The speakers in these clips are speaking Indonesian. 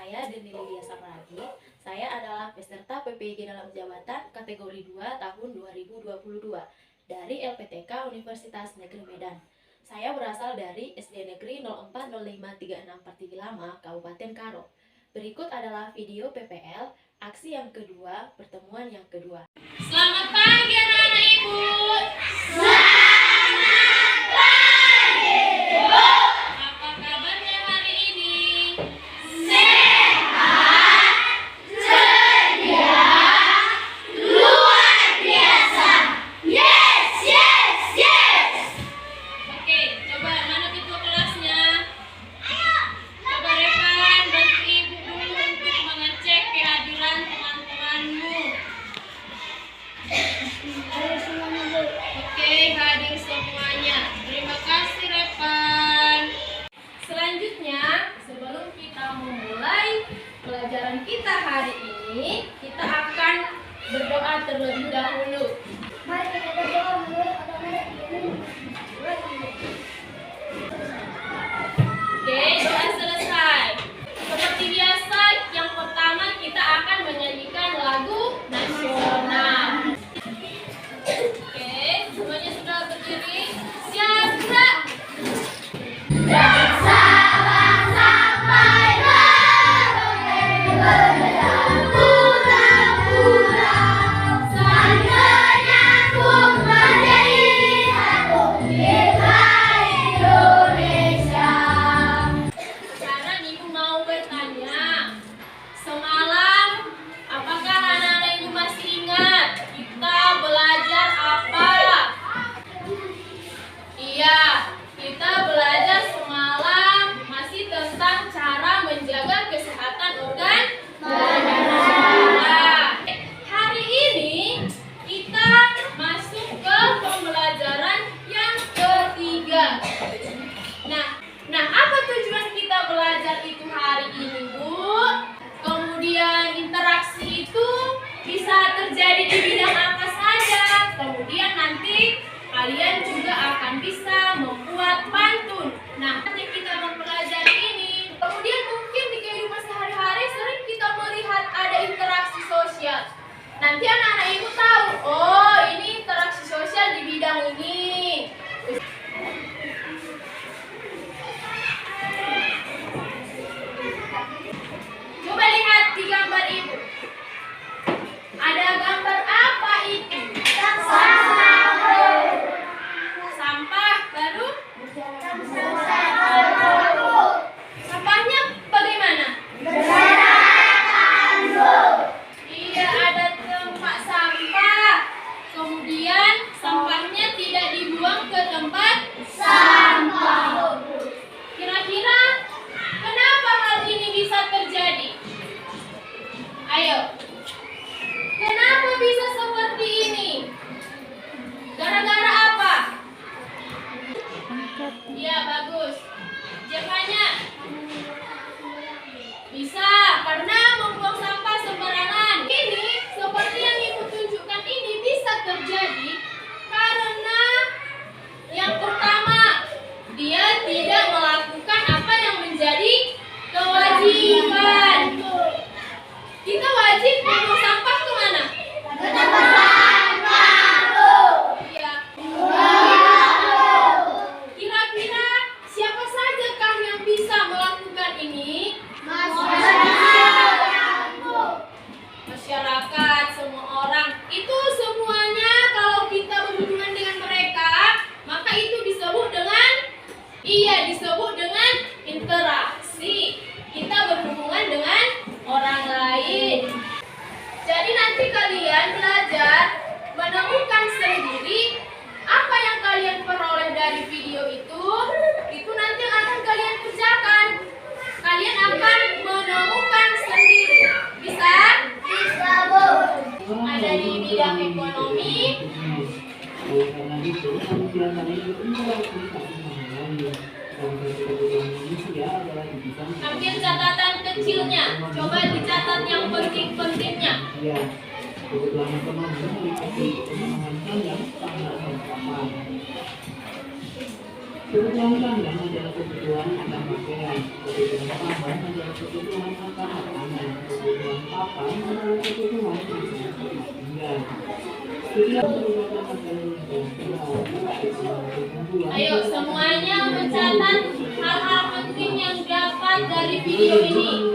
saya Deni Lydia Sapradi. Saya adalah peserta PPIG dalam jabatan kategori 2 tahun 2022 dari LPTK Universitas Negeri Medan. Saya berasal dari SD Negeri 040536 Lama, Kabupaten Karo. Berikut adalah video PPL, aksi yang kedua, pertemuan yang kedua. Selamat pagi anak-anak ibu. Hadir semuanya. Terima kasih Revan. Selanjutnya, sebelum kita memulai pelajaran kita hari ini, kita akan berdoa terlebih dahulu. Mari kita berdoa dulu. Oke, doa selesai. Seperti biasa, yang pertama kita akan menyanyikan lagu nasional. Nah, apa tujuan kita belajar itu hari ini, Bu? Kemudian interaksi itu bisa terjadi di bidang apa saja. Kemudian nanti kalian juga akan bisa membuat pantun. Nah, nanti kita mempelajari ini. Kemudian mungkin di kehidupan sehari-hari sering kita melihat ada interaksi sosial. Nanti anak-anak ibu tahu, oh ini interaksi sosial di bidang ini. Coba lihat di gambar ibu. Ada gambar apa itu? Sampah baru? Sampahnya bagaimana? Iya, ada tempat sampah. Kemudian sampahnya tidak dibuang ke tempat sampah. Kira-kira kenapa hal ini bisa terjadi? Ayo. Kenapa bisa seperti ini? Gara-gara apa? Iya, bagus. Jawabannya bisa karena membuang sampah sembarangan. Ini seperti yang ibu tunjukkan ini bisa terjadi karena yang pertama, dia tidak melakukan apa yang menjadi kewajiban. Kita wajib membuang sampah ke mana? Ke tempat sampah. Iya. Kira-kira siapa sajakah yang bisa melakukan ini? Masyarakat, semua orang. Itu semuanya kalau kita berhubungan dengan mereka, maka itu disebut dengan interaksi. Kita berhubungan dengan orang lain. Jadi nanti kalian belajar menemukan sendiri apa yang kalian peroleh dari video itu nanti akan kalian kerjakan. Kalian akan menemukan sendiri. Bisa? Bisa, Bu. Ada di bidang ekonomi. Ambil catatan kecilnya. Coba dicatat yang penting-pentingnya. Kebutuhan kandang adalah kebutuhan akan pakaian. Kebutuhan tambahan adalah Ayo semuanya mencatat hal-hal penting yang dapat dari video ini.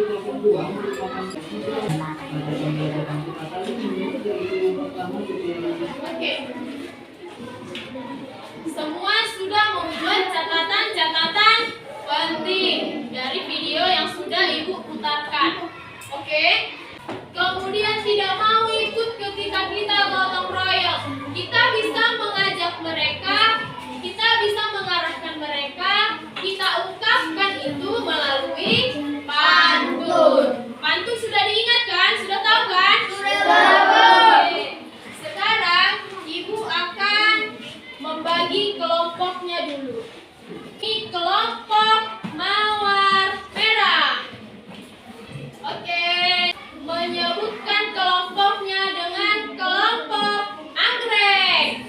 Oke. Semua sudah membuat catatan-catatan penting dari video yang sudah Ibu putarkan. Oke. Kemudian tidak mau ikut ketika kita gotong royong. Kita bisa mengajak mereka, kita bisa mengarahkan mereka, kita ungkapkan itu melalui pantun. Pantun sudah diingat kan? Sudah tahu kan? Sudah. Sekarang Ibu akan membagi kelompoknya dulu. Ini kelompok mawar merah. Oke. Menyebutkan kelompoknya dengan kelompok anggrek.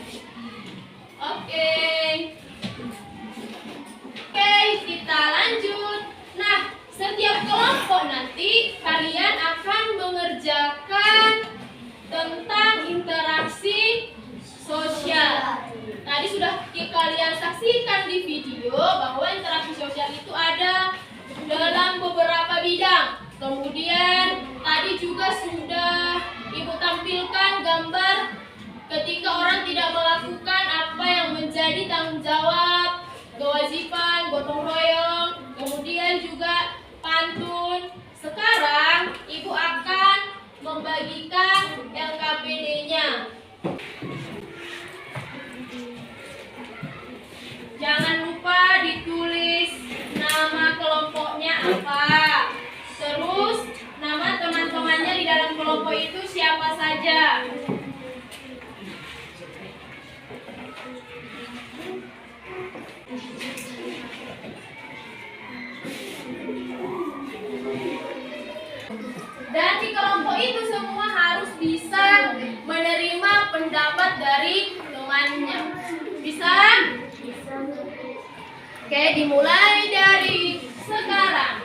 Oke, kita lanjut. Nah, setiap kelompok nanti kalian akan mengerjakan tentang interaksi sosial. Tadi sudah kalian saksikan di video bahwa interaksi sosial itu ada dalam beberapa bidang. Kemudian tadi juga sudah Ibu tampilkan gambar ketika orang tidak melakukan apa yang menjadi tanggung jawab, kewajiban, gotong royong, kemudian juga pantun. Sekarang Ibu akan membagikan LKPD-nya. Jangan lupa ditulis nama kelompoknya apa. Terus nama teman-temannya di dalam kelompok itu siapa saja. Dan di kelompok itu semua harus bisa menerima pendapat dari temannya. Bisa? Bisa. Oke, dimulai dari sekarang.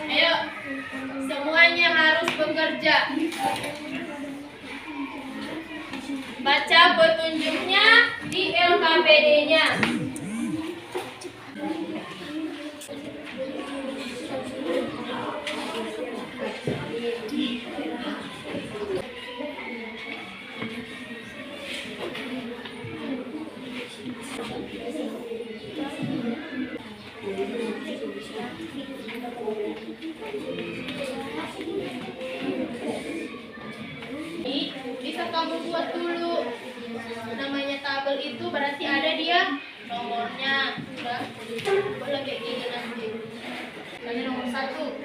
Ayo, semuanya harus bekerja. Baca petunjuknya di LKPD-nya. Bisa kamu buat dulu. Namanya tabel itu berarti ada dia nomornya. Udah boleh kayak gini nanti. Tadi nomor 1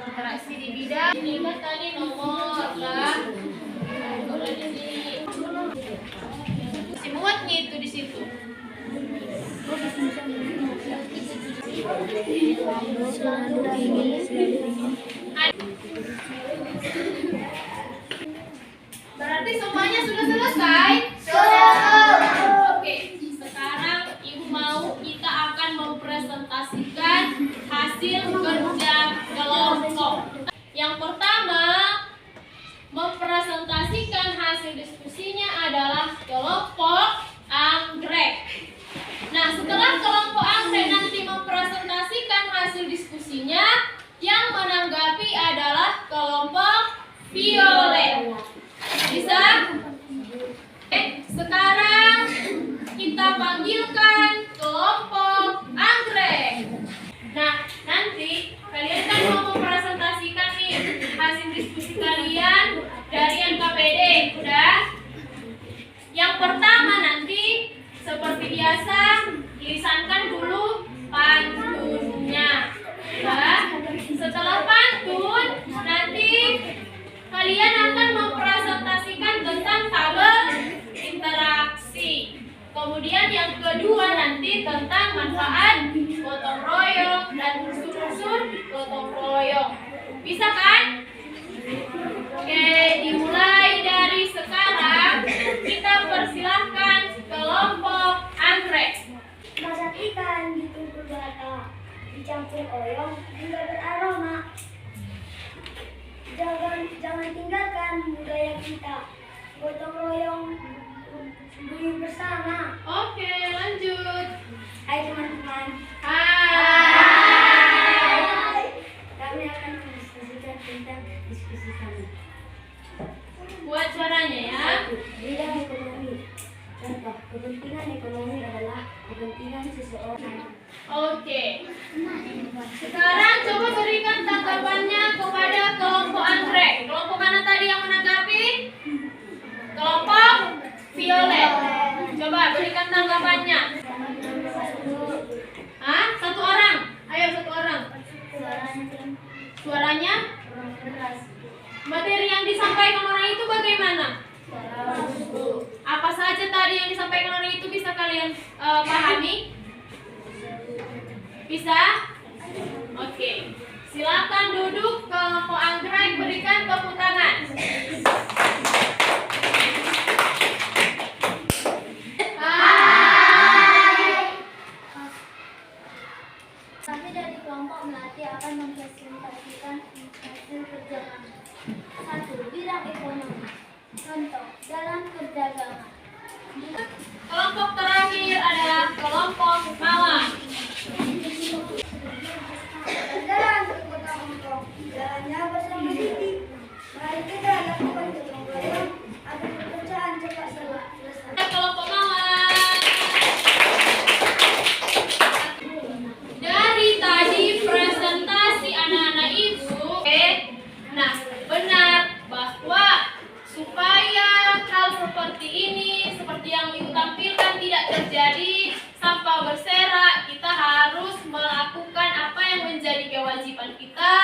interaksi di bidang. Ini kan tadi nomor kan. Boleh di sini. Si muatnya itu di situ. Berarti semuanya sudah selesai? Sudah. Oke, sekarang Ibu mau kita akan mempresentasikan hasil kerja kelompok. Yang pertama, mempresentasikan hasil diskusinya adalah kelompok anggrek. Nah, setelah kelompok anggrek nanti mempresentasikan hasil diskusinya, yang menanggapi adalah kelompok violet. Bisa? Sekarang kita panggilkan kelompok anggrek. Nah, nanti kalian kan mau mempresentasikan nih hasil diskusi kalian dari NKPD. Udah? Yang pertama nanti seperti biasa lisankan dulu pantunnya. Udah? Setelah pantun nanti kalian akan mempresentasikan tentang tabel interaksi. Kemudian yang kedua nanti tentang manfaat gotong royong dan unsur-unsur gotong royong. Bisa kan? Oke, dimulai dari sekarang. Kita persilahkan kelompok anggrek. ikan ditumbuk bata, dicampur oyong hingga beraroma. Jangan tinggalkan budaya kita, gotong royong beli bersama. Oke, lanjut. Hai teman-teman. Hai. Kami akan mendiskusikan tentang diskusi kami. Buat suaranya ya. Bidang ekonomi. Contoh, kepentingan ekonomi adalah kepentingan seseorang. Oke. Sekarang coba berikan tanggapannya kepada kelompok anggrek. Kelompok mana tadi yang menanggapi? Kelompok violet. Coba berikan tanggapannya. Hah? Satu orang? Ayo satu orang. Suaranya? Materi yang disampaikan orang itu bagaimana? Apa saja tadi yang disampaikan orang itu bisa kalian pahami? Bisa? Oke. Silakan duduk kelompok anggrek, berikan tepuk tangan. Kami dari kelompok melati akan mempresentasikan hasil kerja kami. 1. Bidang ekonomi. Contoh, dalam perdagangan. Kelompok terakhir adalah kelompok mawar. Jalan ke kota Hongkong, jalannya bersama Siti. Mari kita lakukan gotong royong agar pekerjaan cepat selesai. Kelompok mawar. Dari tadi presentasi anak-anak ibu, nah benar bahwa supaya hal seperti ini, seperti yang ibu tampilkan tidak terjadi, sampah berserak, kita harus melakukan apa yang menjadi kewajiban kita,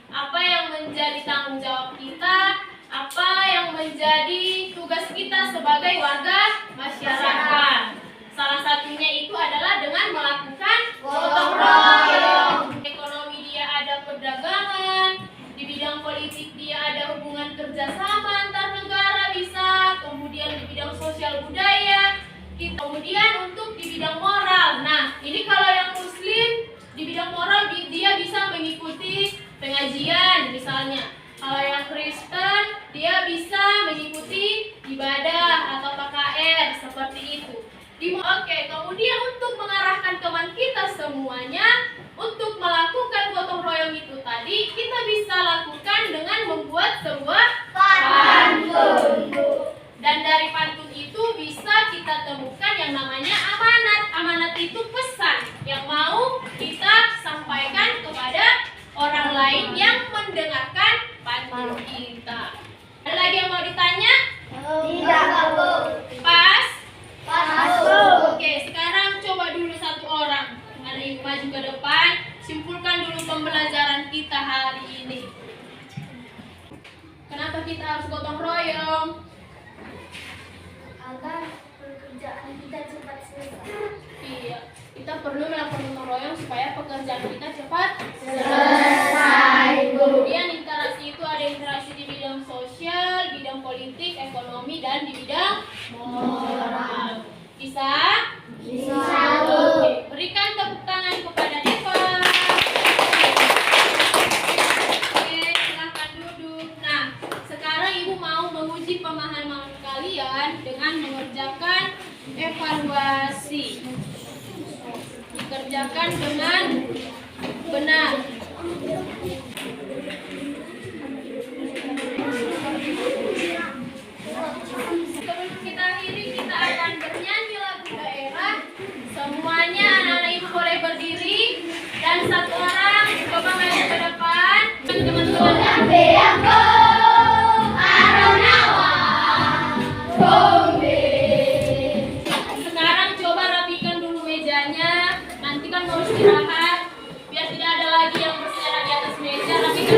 apa yang menjadi tanggung jawab kita, apa yang menjadi tugas kita sebagai warga masyarakat. Salah satunya itu adalah dengan melakukan gotong royong. Ekonomi dia ada perdagangan, di bidang politik dia ada hubungan kerjasama antar negara bisa, kemudian di bidang sosial budaya, kemudian untuk di bidang moral. Nah, ini kalau yang muslim di bidang moral dia bisa mengikuti pengajian misalnya. Kalau yang Kristen dia bisa mengikuti ibadah atau KKR seperti itu. Oke, kemudian untuk mengarahkan teman kita semuanya untuk melakukan gotong royong itu tadi, kita bisa lakukan dengan membuat sebuah pantun. Dan dari pantun itu bisa kita temukan yang namanya amanat. Amanat itu pesan yang mau kita sampaikan kepada orang lain yang mendengarkan pantun kita. Ada lagi yang mau ditanya? Tidak, Bu. Pas? Masuk. Oke, sekarang coba dulu satu orang. Ada ibu maju ke depan, simpulkan dulu pembelajaran kita hari ini. Kenapa kita harus gotong royong? Agar pekerjaan kita cepat selesai. Iya, kita perlu melakukan gotong royong supaya pekerjaan kita cepat Selesai, Bu. Kemudian interaksi itu ada interaksi di bidang sosial, bidang politik, ekonomi, dan di bidang moral. Bisa? Bisa, Bu. Oke, berikan tepuk tangan kepada Deva. Oke, silahkan duduk. Nah, sekarang Ibu mau menguji pemahaman kalian dengan mengerjakan evaluasi. Dikerjakan dengan benar. Sebelum kita akhiri, kita akan bernyanyi lagu daerah. Semuanya anak-anak ibu boleh berdiri dan satu orang coba maju ke depan. Teman-teman. Sekarang coba rapikan dulu mejanya. Nanti kan mau istirahat. Biar tidak ada lagi yang berserakan di atas meja. Rapikan